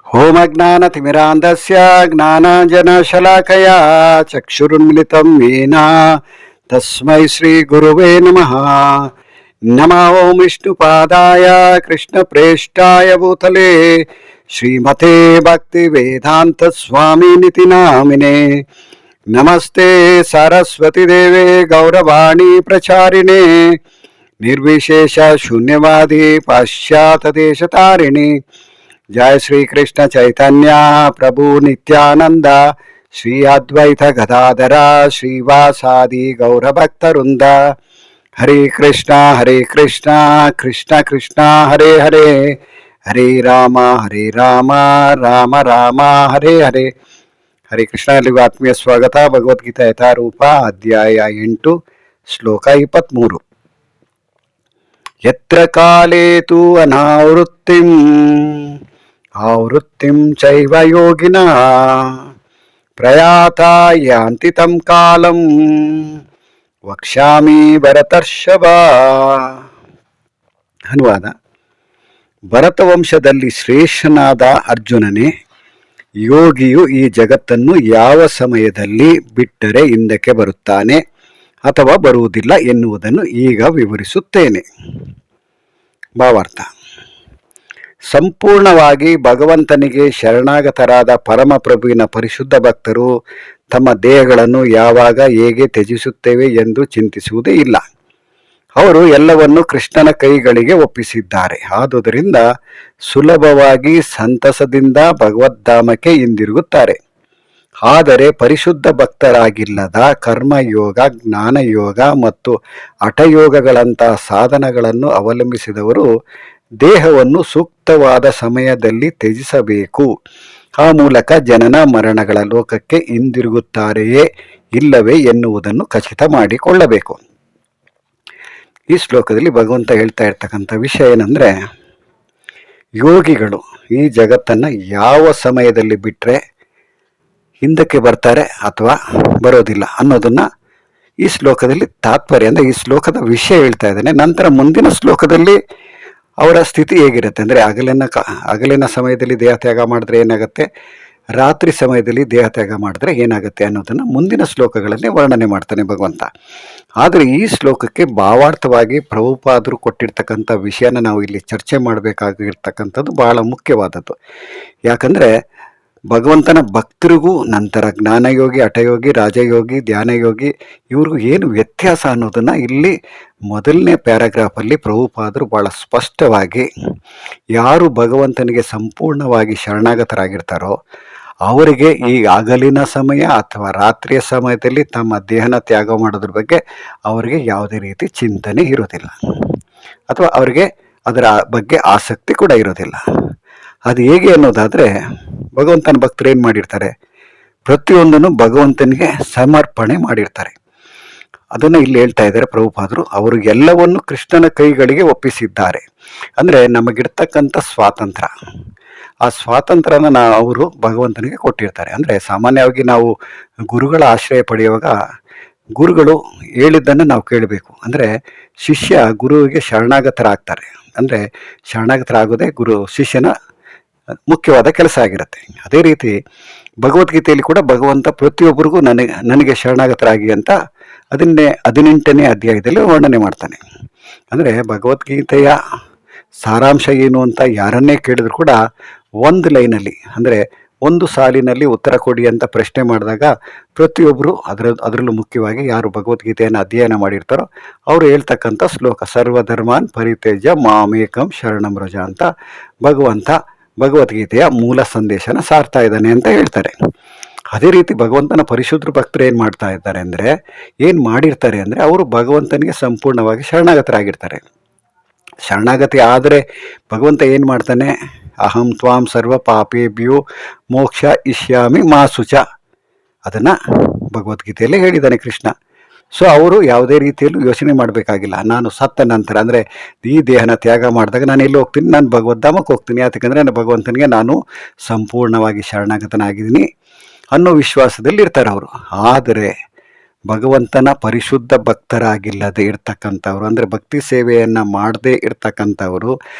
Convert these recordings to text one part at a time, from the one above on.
होमज्ञानतिमिरान्धस्य ज्ञानाञ्जनशलाकया चक्षुरुन्मिलितं येन तस्मै श्रीगुरुवे नमः। नमो विष्णुपादाय कृष्णप्रेष्ठाय भूतले श्रीमते भक्तिवेदान्तस्वामिनिति नामिने। नमस्ते सरस्वतीदेवे गौरवाणी प्रचारिणे निर्विशेष शून्यवादी पाश्चात्यदेशतारिणी। जय श्री कृष्ण चैतन्य प्रभु नित्यानंद श्री अद्वैत गदाधर श्रीवासादि गौरभक्तवृंद। हरे कृष्णा कृष्ण कृष्ण हरे हरे, हरे राम राम राम हरे हरे। ಹರೇ ಕೃಷ್ಣ. ಎಲ್ಲಿಗೂ ಆತ್ಮೀಯ ಸ್ವಾಗತ. ಭಗವದ್ಗೀತಾ ಯಥಾರೂಪ ಅಧ್ಯಾಯ 8 ಶ್ಲೋಕ 23. ಯತ್ರ ಕಾಲೇ ತು ಆವೃತ್ತಿಂ ಚೈವ ಯೋಗಿನಃ ಪ್ರಯಾತ ಯಾಂತಿ ತಂ ಕಾಲಂ ವಕ್ಷ್ಯಾಮಿ ಭರತರ್ಷಭ. ಅನುವಾದ: ಭರತವಂಶದಲ್ಲಿ ಶ್ರೇಷ್ಠನಾದ ಅರ್ಜುನನೇ, ಯೋಗಿಯು ಈ ಜಗತ್ತನ್ನು ಯಾವ ಸಮಯದಲ್ಲಿ ಬಿಟ್ಟರೆ ಹಿಂದಕ್ಕೆ ಬರುತ್ತಾನೆ ಅಥವಾ ಬರುವುದಿಲ್ಲ ಎನ್ನುವುದನ್ನು ಈಗ ವಿವರಿಸುತ್ತೇನೆ. ಭಾವಾರ್ಥ: ಸಂಪೂರ್ಣವಾಗಿ ಭಗವಂತನಿಗೆ ಶರಣಾಗತರಾದ ಪರಮಪ್ರಭುವಿನ ಪರಿಶುದ್ಧ ಭಕ್ತರು ತಮ್ಮ ದೇಹಗಳನ್ನು ಯಾವಾಗ ಹೇಗೆ ತ್ಯಜಿಸುತ್ತೇವೆ ಎಂದು ಚಿಂತಿಸುವುದೇ ಇಲ್ಲ. ಅವರು ಎಲ್ಲವನ್ನು ಕೃಷ್ಣನ ಕೈಗಳಿಗೆ ಒಪ್ಪಿಸಿದ್ದಾರೆ. ಆದುದರಿಂದ ಸುಲಭವಾಗಿ ಸಂತಸದಿಂದ ಭಗವದ್ಧಾಮಕ್ಕೆ ಹಿಂದಿರುಗುತ್ತಾರೆ. ಆದರೆ ಪರಿಶುದ್ಧ ಭಕ್ತರಾಗಿಲ್ಲದ ಕರ್ಮಯೋಗ, ಜ್ಞಾನಯೋಗ ಮತ್ತು ಹಠಯೋಗಗಳಂತಹ ಸಾಧನಗಳನ್ನು ಅವಲಂಬಿಸಿದವರು ದೇಹವನ್ನು ಸೂಕ್ತವಾದ ಸಮಯದಲ್ಲಿ ತ್ಯಜಿಸಬೇಕು. ಆ ಮೂಲಕ ಜನನ ಮರಣಗಳ ಲೋಕಕ್ಕೆ ಹಿಂದಿರುಗುತ್ತಾರೆಯೇ ಇಲ್ಲವೇ ಎನ್ನುವುದನ್ನು ಖಚಿತ ಮಾಡಿಕೊಳ್ಳಬೇಕು. ಈ ಶ್ಲೋಕದಲ್ಲಿ ಭಗವಂತ ಹೇಳ್ತಾ ಇರ್ತಕ್ಕಂಥ ವಿಷಯ ಏನಂದರೆ, ಯೋಗಿಗಳು ಈ ಜಗತ್ತನ್ನು ಯಾವ ಸಮಯದಲ್ಲಿ ಬಿಟ್ಟರೆ ಹಿಂದಕ್ಕೆ ಬರ್ತಾರೆ ಅಥವಾ ಬರೋದಿಲ್ಲ ಅನ್ನೋದನ್ನು ಈ ಶ್ಲೋಕದಲ್ಲಿ ತಾತ್ಪರ್ಯ, ಅಂದರೆ ಈ ಶ್ಲೋಕದ ವಿಷಯ ಹೇಳ್ತಾ ಇದ್ದಾನೆ. ನಂತರ ಮುಂದಿನ ಶ್ಲೋಕದಲ್ಲಿ ಅವರ ಸ್ಥಿತಿ ಹೇಗಿರುತ್ತೆ ಅಂದರೆ, ಹಗಲಿನ ಸಮಯದಲ್ಲಿ ದೇಹ ತ್ಯಾಗ ಮಾಡಿದ್ರೆ ಏನಾಗುತ್ತೆ, ರಾತ್ರಿ ಸಮಯದಲ್ಲಿ ದೇಹ ತ್ಯಾಗ ಮಾಡಿದ್ರೆ ಏನಾಗುತ್ತೆ ಅನ್ನೋದನ್ನು ಮುಂದಿನ ಶ್ಲೋಕಗಳಲ್ಲಿ ವರ್ಣನೆ ಮಾಡ್ತಾನೆ ಭಗವಂತ. ಆದರೆ ಈ ಶ್ಲೋಕಕ್ಕೆ ಭಾವಾರ್ಥವಾಗಿ ಪ್ರಭುಪಾದರು ಕೊಟ್ಟಿರ್ತಕ್ಕಂಥ ವಿಷಯನ ನಾವು ಇಲ್ಲಿ ಚರ್ಚೆ ಮಾಡಬೇಕಾಗಿರ್ತಕ್ಕಂಥದ್ದು ಬಹಳ ಮುಖ್ಯವಾದದ್ದು. ಯಾಕಂದರೆ ಭಗವಂತನ ಭಕ್ತರಿಗೂ ನಂತರ ಜ್ಞಾನಯೋಗಿ, ಹಠಯೋಗಿ, ರಾಜಯೋಗಿ, ಧ್ಯಾನಯೋಗಿ ಇವ್ರಿಗೂ ಏನು ವ್ಯತ್ಯಾಸ ಅನ್ನೋದನ್ನು ಇಲ್ಲಿ ಮೊದಲನೇ ಪ್ಯಾರಾಗ್ರಾಫಲ್ಲಿ ಪ್ರಭುಪಾದರು ಭಾಳ ಸ್ಪಷ್ಟವಾಗಿ, ಯಾರು ಭಗವಂತನಿಗೆ ಸಂಪೂರ್ಣವಾಗಿ ಶರಣಾಗತರಾಗಿರ್ತಾರೋ ಅವರಿಗೆ ಈ ಹಗಲಿನ ಸಮಯ ಅಥವಾ ರಾತ್ರಿಯ ಸಮಯದಲ್ಲಿ ತಮ್ಮ ದೇಹನ ತ್ಯಾಗ ಮಾಡೋದ್ರ ಬಗ್ಗೆ ಅವರಿಗೆ ಯಾವುದೇ ರೀತಿ ಚಿಂತನೆ ಇರೋದಿಲ್ಲ, ಅಥವಾ ಅವರಿಗೆ ಅದರ ಬಗ್ಗೆ ಆಸಕ್ತಿ ಕೂಡ ಇರೋದಿಲ್ಲ. ಅದು ಹೇಗೆ ಅನ್ನೋದಾದರೆ, ಭಗವಂತನ ಭಕ್ತರು ಏನು ಮಾಡಿರ್ತಾರೆ, ಪ್ರತಿಯೊಂದನ್ನು ಭಗವಂತನಿಗೆ ಸಮರ್ಪಣೆ ಮಾಡಿರ್ತಾರೆ. ಅದನ್ನು ಇಲ್ಲಿ ಹೇಳ್ತಾ ಇದ್ದಾರೆ ಪ್ರಭುಪಾದರು. ಅವರು ಎಲ್ಲವನ್ನು ಕೃಷ್ಣನ ಕೈಗಳಿಗೆ ಒಪ್ಪಿಸಿದ್ದಾರೆ. ಅಂದರೆ ನಮಗಿರ್ತಕ್ಕಂಥ ಸ್ವಾತಂತ್ರ್ಯ, ಆ ಸ್ವಾತಂತ್ರ್ಯನ ಅವರು ಭಗವಂತನಿಗೆ ಕೊಟ್ಟಿರ್ತಾರೆ. ಅಂದರೆ ಸಾಮಾನ್ಯವಾಗಿ ನಾವು ಗುರುಗಳ ಆಶ್ರಯ ಪಡೆಯುವಾಗ ಗುರುಗಳು ಹೇಳಿದ್ದನ್ನು ನಾವು ಕೇಳಬೇಕು. ಅಂದರೆ ಶಿಷ್ಯ ಗುರುವಿಗೆ ಶರಣಾಗತರಾಗ್ತಾರೆ. ಅಂದರೆ ಶರಣಾಗತರಾಗೋದೇ ಶಿಷ್ಯನ ಮುಖ್ಯವಾದ ಕೆಲಸ ಆಗಿರುತ್ತೆ. ಅದೇ ರೀತಿ ಭಗವದ್ಗೀತೆಯಲ್ಲಿ ಕೂಡ ಭಗವಂತ ಪ್ರತಿಯೊಬ್ಬರಿಗೂ ನನಗೆ ಶರಣಾಗತರಾಗಿ ಅಂತ 18ನೇ ಅಧ್ಯಾಯದಲ್ಲಿ ವರ್ಣನೆ ಮಾಡ್ತಾನೆ. ಅಂದರೆ ಭಗವದ್ಗೀತೆಯ ಸಾರಾಂಶ ಏನು ಅಂತ ಯಾರನ್ನೇ ಕೇಳಿದ್ರು ಕೂಡ ಒಂದು ಲೈನಲ್ಲಿ, ಅಂದರೆ ಒಂದು ಸಾಲಿನಲ್ಲಿ ಉತ್ತರ ಕೊಡಿ ಅಂತ ಪ್ರಶ್ನೆ ಮಾಡಿದಾಗ ಪ್ರತಿಯೊಬ್ಬರು ಅದರಲ್ಲೂ ಮುಖ್ಯವಾಗಿ ಯಾರು ಭಗವದ್ಗೀತೆಯನ್ನು ಅಧ್ಯಯನ ಮಾಡಿರ್ತಾರೋ ಅವರು ಹೇಳ್ತಕ್ಕಂಥ ಶ್ಲೋಕ, ಸರ್ವಧರ್ಮಾನ್ ಪರಿತ್ಯಜ್ಯ ಮಾಮೇಕಂ ಶರಣಂ ವ್ರಜ ಅಂತ ಭಗವಂತ ಭಗವದ್ಗೀತೆಯ ಮೂಲ ಸಂದೇಶನ ಸಾರ್ತಾ ಇದ್ದಾನೆ ಅಂತ ಹೇಳ್ತಾರೆ. ಅದೇ ರೀತಿ ಭಗವಂತನ ಪರಿಶುದ್ಧ ಭಕ್ತರು ಏನು ಮಾಡ್ತಾ ಇದ್ದಾರೆ ಅಂದರೆ, ಏನು ಮಾಡಿರ್ತಾರೆ ಅಂದರೆ, ಅವರು ಭಗವಂತನಿಗೆ ಸಂಪೂರ್ಣವಾಗಿ ಶರಣಾಗತರಾಗಿರ್ತಾರೆ. ಶರಣಾಗತಿ ಆದರೆ ಭಗವಂತ ಏನು ಮಾಡ್ತಾನೆ, ಅಹಂ ತ್ವಾಂ ಸರ್ವ ಪಾಪೇಭ್ಯೋ ಮೋಕ್ಷ ಇಷ್ಯಾಮಿ ಮಾ ಶುಚ, ಅದನ್ನು ಭಗವದ್ಗೀತೆಯಲ್ಲೇ ಹೇಳಿದ್ದಾನೆ ಕೃಷ್ಣ. ಸೊ ಅವರು ಯಾವುದೇ ರೀತಿಯಲ್ಲೂ ಯೋಚನೆ ಮಾಡಬೇಕಾಗಿಲ್ಲ, ನಾನು ಸತ್ತ ನಂತರ, ಅಂದರೆ ಈ ದೇಹನ ತ್ಯಾಗ ಮಾಡಿದಾಗ ನಾನು ಎಲ್ಲಿ ಹೋಗ್ತೀನಿ, ನಾನು ಭಗವದ್ಧಾಮಕ್ಕೆ ಹೋಗ್ತೀನಿ. ಯಾಕಂದರೆ ನಾನು ಭಗವಂತನಿಗೆ ನಾನು ಸಂಪೂರ್ಣವಾಗಿ ಶರಣಾಗತನಾಗಿದ್ದೀನಿ ಅನ್ನೋ ವಿಶ್ವಾಸದಲ್ಲಿ ಇರ್ತಾರೆ ಅವರು. ಆದರೆ ಭಗವಂತನ ಪರಿಶುದ್ಧ ಭಕ್ತರಾಗಿಲ್ಲದೆ ಇರ್ತಕ್ಕಂಥವ್ರು, ಅಂದರೆ ಭಕ್ತಿ ಸೇವೆಯನ್ನು ಮಾಡದೇ ಇರ್ತಕ್ಕಂಥವರು,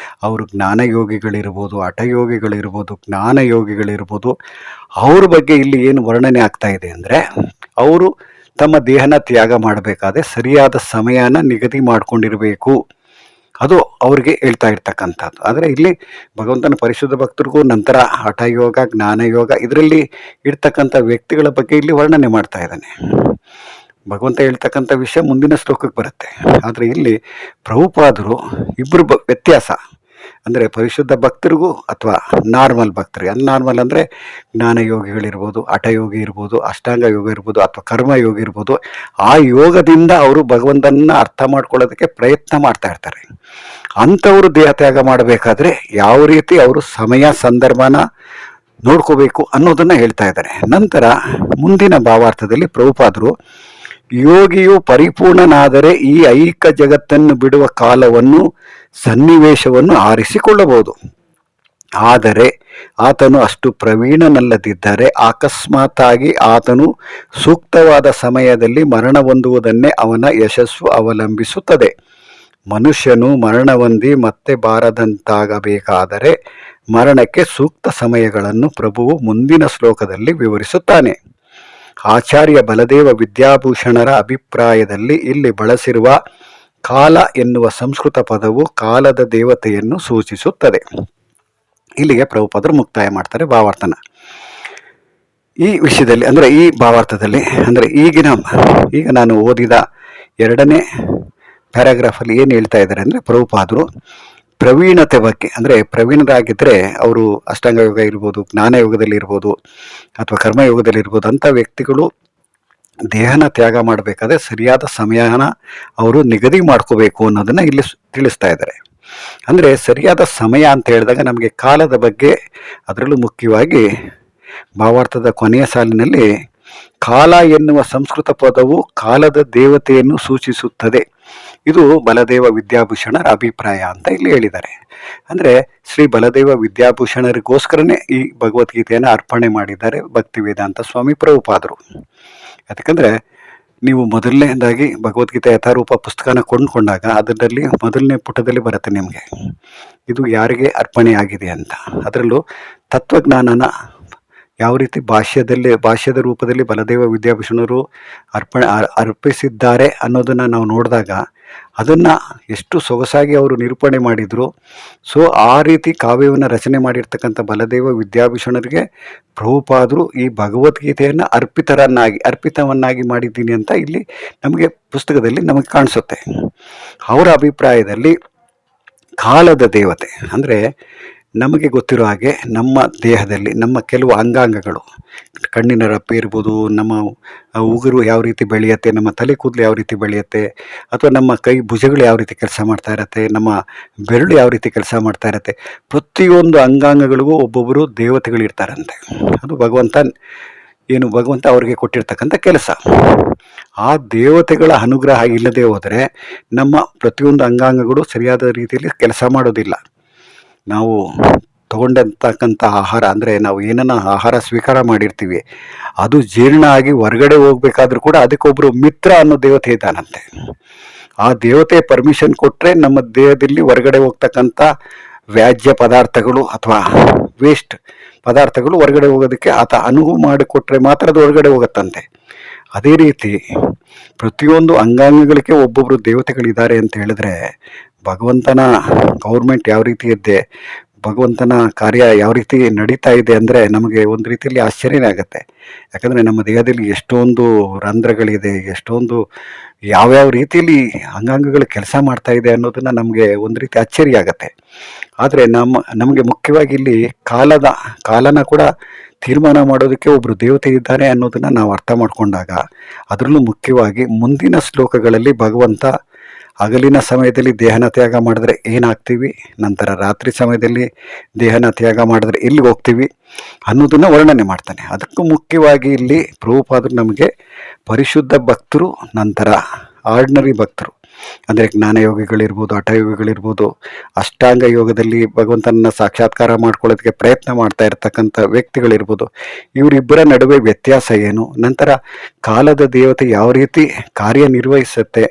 ಅವರು ಜ್ಞಾನಯೋಗಿಗಳಿರ್ಬೋದು, ಹಠಯೋಗಿಗಳಿರ್ಬೋದು, ಜ್ಞಾನಯೋಗಿಗಳಿರ್ಬೋದು, ಅವ್ರ ಬಗ್ಗೆ ಇಲ್ಲಿ ಏನು ವರ್ಣನೆ ಆಗ್ತಾ ಇದೆ ಅಂದರೆ, ಅವರು ತಮ್ಮ ದೇಹನ ತ್ಯಾಗ ಮಾಡಬೇಕಾದ್ರೆ ಸರಿಯಾದ ಸಮಯನ ನಿಗದಿ ಮಾಡ್ಕೊಂಡಿರಬೇಕು, ಅದು ಅವ್ರಿಗೆ ಹೇಳ್ತಾ ಇರ್ತಕ್ಕಂಥದ್ದು. ಆದರೆ ಇಲ್ಲಿ ಭಗವಂತನ ಪರಿಶುದ್ಧ ಭಕ್ತರಿಗೂ ನಂತರ ಹಠಯೋಗ, ಜ್ಞಾನಯೋಗ ಇದರಲ್ಲಿ ಇರ್ತಕ್ಕಂಥ ವ್ಯಕ್ತಿಗಳ ಬಗ್ಗೆ ಇಲ್ಲಿ ವರ್ಣನೆ ಮಾಡ್ತಾ ಇದ್ದಾನೆ. ಭಗವಂತ ಹೇಳ್ತಕ್ಕಂಥ ವಿಷಯ ಮುಂದಿನ ಶ್ಲೋಕಕ್ಕೆ ಬರುತ್ತೆ. ಆದರೆ ಇಲ್ಲಿ ಪ್ರಭುಪಾದರು ಇಬ್ಬರು ವ್ಯತ್ಯಾಸ, ಅಂದರೆ ಪರಿಶುದ್ಧ ಭಕ್ತರಿಗೂ ಅಥವಾ ನಾರ್ಮಲ್ ಭಕ್ತರಿಗೆ, ಅನ್ನಾರ್ಮಲ್ ಅಂದರೆ ಜ್ಞಾನಯೋಗಿಗಳಿರ್ಬೋದು, ಹಠಯೋಗಿ ಇರ್ಬೋದು, ಅಷ್ಟಾಂಗ ಯೋಗ ಇರ್ಬೋದು, ಅಥವಾ ಕರ್ಮಯೋಗಿ ಇರ್ಬೋದು, ಆ ಯೋಗದಿಂದ ಅವರು ಭಗವಂತನ ಅರ್ಥ ಮಾಡ್ಕೊಳ್ಳೋದಕ್ಕೆ ಪ್ರಯತ್ನ ಮಾಡ್ತಾ ಇರ್ತಾರೆ. ಅಂಥವರು ದೇಹ ತ್ಯಾಗ ಮಾಡಬೇಕಾದ್ರೆ ಯಾವ ರೀತಿ ಅವರು ಸಮಯ ಸಂದರ್ಭನ ನೋಡ್ಕೋಬೇಕು ಅನ್ನೋದನ್ನು ಹೇಳ್ತಾ ಇದ್ದಾರೆ. ನಂತರ ಮುಂದಿನ ಭಾವಾರ್ಥದಲ್ಲಿ ಪ್ರಭುಪಾದರು ಯೋಗಿಯು ಪರಿಪೂರ್ಣನಾದರೆ ಈ ಐಕ ಜಗತ್ತನ್ನು ಬಿಡುವ ಕಾಲವನ್ನು, ಸನ್ನಿವೇಶವನ್ನು ಆರಿಸಿಕೊಳ್ಳಬಹುದು. ಆದರೆ ಆತನು ಅಷ್ಟು ಪ್ರವೀಣನಲ್ಲದಿದ್ದರೆ ಅಕಸ್ಮಾತ್ತಾಗಿ ಆತನು ಸೂಕ್ತವಾದ ಸಮಯದಲ್ಲಿ ಮರಣ ಹೊಂದುವುದನ್ನೇ ಅವನ ಯಶಸ್ಸು ಅವಲಂಬಿಸುತ್ತದೆ. ಮನುಷ್ಯನು ಮರಣ ಹೊಂದಿ ಮತ್ತೆ ಬಾರದಂತಾಗಬೇಕಾದರೆ ಮರಣಕ್ಕೆ ಸೂಕ್ತ ಸಮಯಗಳನ್ನು ಪ್ರಭುವು ಮುಂದಿನ ಶ್ಲೋಕದಲ್ಲಿ ವಿವರಿಸುತ್ತಾನೆ. ಆಚಾರ್ಯ ಬಲದೇವ ವಿದ್ಯಾಭೂಷಣರ ಅಭಿಪ್ರಾಯದಲ್ಲಿ ಇಲ್ಲಿ ಬಳಸಿರುವ ಕಾಲ ಎನ್ನುವ ಸಂಸ್ಕೃತ ಪದವು ಕಾಲದ ದೇವತೆಯನ್ನು ಸೂಚಿಸುತ್ತದೆ. ಇಲ್ಲಿಗೆ ಪ್ರಭುಪಾದರು ಮುಕ್ತಾಯ ಮಾಡ್ತಾರೆ ಭಾವಾರ್ಥನ. ಈ ವಿಷಯದಲ್ಲಿ ಅಂದರೆ ಈ ಭಾವಾರ್ಥದಲ್ಲಿ ಅಂದರೆ ಈಗ ನಾನು ಓದಿದ 2ನೇ ಪ್ಯಾರಾಗ್ರಾಫಲ್ಲಿ ಏನು ಹೇಳ್ತಾ ಇದ್ದಾರೆ ಅಂದರೆ, ಪ್ರಭುಪಾದರು ಪ್ರವೀಣತೆ ಬಗ್ಗೆ, ಅಂದರೆ ಪ್ರವೀಣರಾಗಿದ್ದರೆ ಅವರು ಅಷ್ಟಾಂಗ ಯೋಗ ಇರ್ಬೋದು, ಜ್ಞಾನಯೋಗದಲ್ಲಿ ಇರ್ಬೋದು, ಅಥವಾ ಕರ್ಮಯೋಗದಲ್ಲಿ ಇರ್ಬೋದು, ಅಂಥ ವ್ಯಕ್ತಿಗಳು ದೇಹನ ತ್ಯಾಗ ಮಾಡಬೇಕಾದ್ರೆ ಸರಿಯಾದ ಸಮಯನ ಅವರು ನಿಗದಿ ಮಾಡ್ಕೋಬೇಕು ಅನ್ನೋದನ್ನು ಇಲ್ಲಿ ತಿಳಿಸ್ತಾ ಇದ್ದಾರೆ. ಅಂದರೆ ಸರಿಯಾದ ಸಮಯ ಅಂತ ಹೇಳಿದಾಗ ನಮಗೆ ಕಾಲದ ಬಗ್ಗೆ, ಅದರಲ್ಲೂ ಮುಖ್ಯವಾಗಿ ಭಾವಾರ್ಥದ ಕೊನೆಯ ಸಾಲಿನಲ್ಲಿ ಕಾಲ ಎನ್ನುವ ಸಂಸ್ಕೃತ ಪದವು ಕಾಲದ ದೇವತೆಯನ್ನು ಸೂಚಿಸುತ್ತದೆ. ಇದು ಬಲದೇವ ವಿದ್ಯಾಭೂಷಣರ ಅಭಿಪ್ರಾಯ ಅಂತ ಇಲ್ಲಿ ಹೇಳಿದ್ದಾರೆ. ಅಂದರೆ ಶ್ರೀ ಬಲದೇವ ವಿದ್ಯಾಭೂಷಣರಿಗೋಸ್ಕರನೇ ಈ ಭಗವದ್ಗೀತೆಯನ್ನು ಅರ್ಪಣೆ ಮಾಡಿದ್ದಾರೆ ಭಕ್ತಿ ವೇದಾಂತ ಸ್ವಾಮಿ ಪ್ರಭುಪಾದರು. ಯಾಕಂದರೆ ನೀವು ಮೊದಲನೇದಾಗಿ ಭಗವದ್ಗೀತೆ ಯಥಾರೂಪ ಪುಸ್ತಕನ ಕೊಂಡ್ಕೊಂಡಾಗ ಅದರಲ್ಲಿ ಮೊದಲನೇ ಪುಟದಲ್ಲಿ ಬರುತ್ತೆ ನಿಮಗೆ ಇದು ಯಾರಿಗೆ ಅರ್ಪಣೆ ಆಗಿದೆ ಅಂತ. ಅದರಲ್ಲೂ ತತ್ವಜ್ಞಾನನ ಯಾವ ರೀತಿ ಭಾಷ್ಯದ ರೂಪದಲ್ಲಿ ಬಲದೇವ ವಿದ್ಯಾಭೂಷಣರು ಅರ್ಪಿಸಿದ್ದಾರೆ ಅನ್ನೋದನ್ನು ನಾವು ನೋಡಿದಾಗ ಅದನ್ನು ಎಷ್ಟು ಸೊಗಸಾಗಿ ಅವರು ನಿರೂಪಣೆ ಮಾಡಿದರು. ಸೊ ಆ ರೀತಿ ಕಾವ್ಯವನ್ನು ರಚನೆ ಮಾಡಿರ್ತಕ್ಕಂಥ ಬಲದೇವ ವಿದ್ಯಾಭೂಷಣರಿಗೆ ಪ್ರಭುಪಾದರು ಈ ಭಗವದ್ಗೀತೆಯನ್ನು ಅರ್ಪಿತವನ್ನಾಗಿ ಮಾಡಿದ್ದೀನಿ ಅಂತ ಇಲ್ಲಿ ನಮಗೆ ಪುಸ್ತಕದಲ್ಲಿ ನಮಗೆ ಕಾಣಿಸುತ್ತೆ. ಅವರ ಅಭಿಪ್ರಾಯದಲ್ಲಿ ಕಾಲದ ದೇವತೆ ಅಂದರೆ ನಮಗೆ ಗೊತ್ತಿರೋ ಹಾಗೆ ನಮ್ಮ ದೇಹದಲ್ಲಿ ನಮ್ಮ ಕೆಲವು ಅಂಗಾಂಗಗಳು, ಕಣ್ಣಿನ ರಪ್ಪೆ ಇರ್ಬೋದು, ನಮ್ಮ ಉಗುರು ಯಾವ ರೀತಿ ಬೆಳೆಯುತ್ತೆ, ನಮ್ಮ ತಲೆ ಕೂದಲು ಯಾವ ರೀತಿ ಬೆಳೆಯುತ್ತೆ, ಅಥವಾ ನಮ್ಮ ಕೈ ಭುಜಗಳು ಯಾವ ರೀತಿ ಕೆಲಸ ಮಾಡ್ತಾ ಇರತ್ತೆ, ನಮ್ಮ ಬೆರಳು ಯಾವ ರೀತಿ ಕೆಲಸ ಮಾಡ್ತಾ ಇರತ್ತೆ, ಪ್ರತಿಯೊಂದು ಅಂಗಾಂಗಗಳಿಗೂ ಒಬ್ಬೊಬ್ಬರು ದೇವತೆಗಳಿರ್ತಾರಂತೆ. ಅದು ಭಗವಂತ ಅವರಿಗೆ ಕೊಟ್ಟಿರ್ತಕ್ಕಂಥ ಕೆಲಸ. ಆ ದೇವತೆಗಳ ಅನುಗ್ರಹ ಇಲ್ಲದೆ ಹೋದರೆ ನಮ್ಮ ಪ್ರತಿಯೊಂದು ಅಂಗಾಂಗಗಳು ಸರಿಯಾದ ರೀತಿಯಲ್ಲಿ ಕೆಲಸ ಮಾಡೋದಿಲ್ಲ. ನಾವು ತಗೊಂಡಂತಕ್ಕಂಥ ಆಹಾರ ಅಂದರೆ ನಾವು ಏನನ್ನ ಆಹಾರ ಸ್ವೀಕಾರ ಮಾಡಿರ್ತೀವಿ ಅದು ಜೀರ್ಣ ಆಗಿ ಹೊರಗಡೆ ಹೋಗ್ಬೇಕಾದ್ರೂ ಕೂಡ ಅದಕ್ಕೊಬ್ಬರು ಮಿತ್ರ ಅನ್ನೋ ದೇವತೆ ಇದ್ದಾನಂತೆ. ಆ ದೇವತೆ ಪರ್ಮಿಷನ್ ಕೊಟ್ಟರೆ ನಮ್ಮ ದೇಹದಲ್ಲಿ ಹೊರಗಡೆ ಹೋಗ್ತಕ್ಕಂಥ ವ್ಯಾಜ್ಯ ಪದಾರ್ಥಗಳು ಅಥವಾ ವೇಸ್ಟ್ ಪದಾರ್ಥಗಳು ಹೊರಗಡೆ ಹೋಗೋದಕ್ಕೆ ಆತ ಅನುವು ಮಾಡಿಕೊಟ್ರೆ ಮಾತ್ರ ಅದು ಹೊರಗಡೆ ಹೋಗುತ್ತಂತೆ. ಅದೇ ರೀತಿ ಪ್ರತಿಯೊಂದು ಅಂಗಾಂಗಗಳಿಗೆ ಒಬ್ಬೊಬ್ಬರು ದೇವತೆಗಳಿದ್ದಾರೆ ಅಂತ ಹೇಳಿದ್ರೆ ಭಗವಂತನ ಗೌರ್ಮೆಂಟ್ ಯಾವ ರೀತಿ ಇದ್ದೆ, ಭಗವಂತನ ಕಾರ್ಯ ಯಾವ ರೀತಿ ನಡೀತಾ ಇದೆ ಅಂದರೆ ನಮಗೆ ಒಂದು ರೀತಿಯಲ್ಲಿ ಆಶ್ಚರ್ಯನೇ ಆಗುತ್ತೆ. ಯಾಕಂದರೆ ನಮ್ಮ ದೇಹದಲ್ಲಿ ಎಷ್ಟೊಂದು ರಂಧ್ರಗಳಿದೆ, ಎಷ್ಟೊಂದು ಯಾವ್ಯಾವ ರೀತಿಯಲ್ಲಿ ಅಂಗಾಂಗಗಳು ಕೆಲಸ ಮಾಡ್ತಾ ಇದೆ ಅನ್ನೋದನ್ನು ನಮಗೆ ಒಂದು ರೀತಿ ಅಚ್ಚರಿ ಆಗುತ್ತೆ. ಆದರೆ ನಮಗೆ ಮುಖ್ಯವಾಗಿ ಇಲ್ಲಿ ಕಾಲನ ಕೂಡ ತೀರ್ಮಾನ ಮಾಡೋದಕ್ಕೆ ಒಬ್ಬರು ದೇವತೆ ಇದ್ದಾರೆ ಅನ್ನೋದನ್ನು ನಾವು ಅರ್ಥ ಮಾಡಿಕೊಂಡಾಗ, ಅದರಲ್ಲೂ ಮುಖ್ಯವಾಗಿ ಮುಂದಿನ ಶ್ಲೋಕಗಳಲ್ಲಿ ಭಗವಂತ ಹಗಲಿನ ಸಮಯದಲ್ಲಿ ದೇಹನ ತ್ಯಾಗ ಮಾಡಿದ್ರೆ ಏನಾಗ್ತೀವಿ, ನಂತರ ರಾತ್ರಿ ಸಮಯದಲ್ಲಿ ದೇಹನ ತ್ಯಾಗ ಮಾಡಿದ್ರೆ ಎಲ್ಲಿಗೆ ಹೋಗ್ತೀವಿ ಅನ್ನೋದನ್ನು ವರ್ಣನೆ ಮಾಡ್ತಾನೆ. ಅದಕ್ಕೂ ಮುಖ್ಯವಾಗಿ ಇಲ್ಲಿ ಪ್ರಭುಪಾದರು ನಮಗೆ ಪರಿಶುದ್ಧ ಭಕ್ತರು, ನಂತರ ಆರ್ಡಿನರಿ ಭಕ್ತರು, ಅಂದರೆ ಜ್ಞಾನಯೋಗಿಗಳಿರ್ಬೋದು, ಹಠಯೋಗಿಗಳಿರ್ಬೋದು, ಅಷ್ಟಾಂಗ ಯೋಗದಲ್ಲಿ ಭಗವಂತನ ಸಾಕ್ಷಾತ್ಕಾರ ಮಾಡ್ಕೊಳ್ಳೋದಕ್ಕೆ ಪ್ರಯತ್ನ ಮಾಡ್ತಾ ಇರ್ತಕ್ಕಂಥ ವ್ಯಕ್ತಿಗಳಿರ್ಬೋದು. ಇವರಿಬ್ಬರ ನಡುವೆ ವ್ಯತ್ಯಾಸ ಏನು, ನಂತರ ಕಾಲದ ದೇವತೆ ಯಾವ ರೀತಿ ಕಾರ್ಯನಿರ್ವಹಿಸುತ್ತೆ,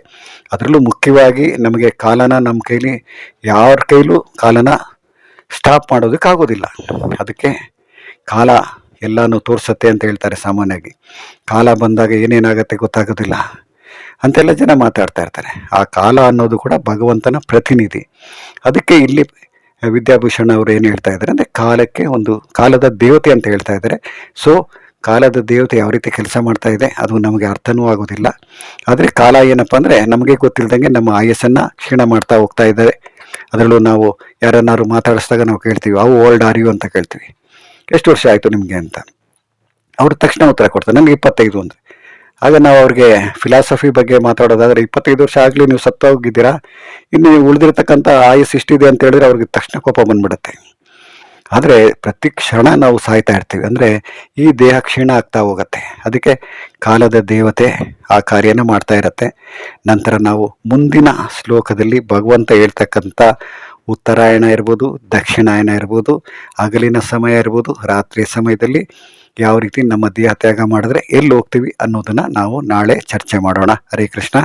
ಅದರಲ್ಲೂ ಮುಖ್ಯವಾಗಿ ನಮಗೆ ಕಾಲನ ನಮ್ಮ ಕೈಲಿ ಯಾರ ಕೈಲೂ ಕಾಲನ ಸ್ಟಾಪ್ ಮಾಡೋದಕ್ಕಾಗೋದಿಲ್ಲ. ಅದಕ್ಕೆ ಕಾಲ ಎಲ್ಲನೂ ತೋರಿಸುತ್ತೆ ಅಂತ ಹೇಳ್ತಾರೆ ಸಾಮಾನ್ಯವಾಗಿ. ಕಾಲ ಬಂದಾಗ ಏನೇನಾಗತ್ತೆ ಗೊತ್ತಾಗೋದಿಲ್ಲ ಅಂತೆಲ್ಲ ಜನ ಮಾತಾಡ್ತಾ ಇರ್ತಾರೆ. ಆ ಕಾಲ ಅನ್ನೋದು ಕೂಡ ಭಗವಂತನ ಪ್ರತಿನಿಧಿ. ಅದಕ್ಕೆ ಇಲ್ಲಿ ವಿದ್ಯಾಭೂಷಣ ಅವರು ಏನು ಹೇಳ್ತಾ ಇದ್ದಾರೆ ಅಂದರೆ ಕಾಲಕ್ಕೆ ಒಂದು ಕಾಲದ ದೇವತೆ ಅಂತ ಹೇಳ್ತಾ ಇದ್ದಾರೆ. ಸೊ ಕಾಲದ ದೇವತೆ ಯಾವ ರೀತಿ ಕೆಲಸ ಮಾಡ್ತಾ ಇದೆ ಅದು ನಮಗೆ ಅರ್ಥನೂ ಆಗೋದಿಲ್ಲ. ಆದರೆ ಕಾಲ ಏನಪ್ಪ ಅಂದರೆ ನಮಗೆ ಗೊತ್ತಿಲ್ಲದಂಗೆ ನಮ್ಮ ಆಯಸ್ಸನ್ನು ಕ್ಷೀಣ ಮಾಡ್ತಾ ಹೋಗ್ತಾ ಇದ್ದಾರೆ. ಅದರಲ್ಲೂ ನಾವು ಯಾರನ್ನಾರು ಮಾತಾಡಿಸಿದಾಗ ನಾವು ಕೇಳ್ತೀವಿ, ಅವು ಓಲ್ಡ್ ಆರ್ ಯು ಅಂತ ಕೇಳ್ತೀವಿ, ಎಷ್ಟು ವರ್ಷ ಆಯಿತು ನಿಮಗೆ ಅಂತ. ಅವರು ತಕ್ಷಣ ಉತ್ತರ ಕೊಡ್ತಾರೆ, ನನಗೆ 25 ಅಂದರೆ. ಆಗ ನಾವು ಅವ್ರಿಗೆ ಫಿಲಾಸಫಿ ಬಗ್ಗೆ ಮಾತಾಡೋದಾದರೆ 25 ವರ್ಷ ಆಗಲಿ ನೀವು ಸತ್ತೋಗಿದ್ದೀರಾ, ಇನ್ನು ಉಳಿದಿರ್ತಕ್ಕಂಥ ಆಯಸ್ಸು ಇಷ್ಟಿದೆ ಅಂತ ಹೇಳಿದ್ರೆ ಅವ್ರಿಗೆ ತಕ್ಷಣ ಕೋಪ ಬಂದ್ಬಿಡುತ್ತೆ. ಆದರೆ ಪ್ರತಿ ಕ್ಷಣ ನಾವು ಸಾಯ್ತಾ ಇರ್ತೀವಿ, ಅಂದರೆ ಈ ದೇಹ ಕ್ಷೀಣ ಆಗ್ತಾ ಹೋಗುತ್ತೆ. ಅದಕ್ಕೆ ಕಾಲದ ದೇವತೆ ಆ ಕಾರ್ಯನ ಮಾಡ್ತಾ ಇರತ್ತೆ. ನಂತರ ನಾವು ಮುಂದಿನ ಶ್ಲೋಕದಲ್ಲಿ ಭಗವಂತ ಹೇಳ್ತಕ್ಕಂಥ ಉತ್ತರಾಯಣ ಇರ್ಬೋದು, ದಕ್ಷಿಣಾಯನ ಇರ್ಬೋದು, ಹಗಲಿನ ಸಮಯ ಇರ್ಬೋದು, ರಾತ್ರಿ ಸಮಯದಲ್ಲಿ ಯಾವ ರೀತಿ ನಮ್ಮ ದೇಹ ತ್ಯಾಗ ಮಾಡಿದ್ರೆ ಎಲ್ಲಿ ಹೋಗ್ತೀವಿ ಅನ್ನೋದನ್ನು ನಾವು ನಾಳೆ ಚರ್ಚೆ ಮಾಡೋಣ. ಹರೇ ಕೃಷ್ಣ.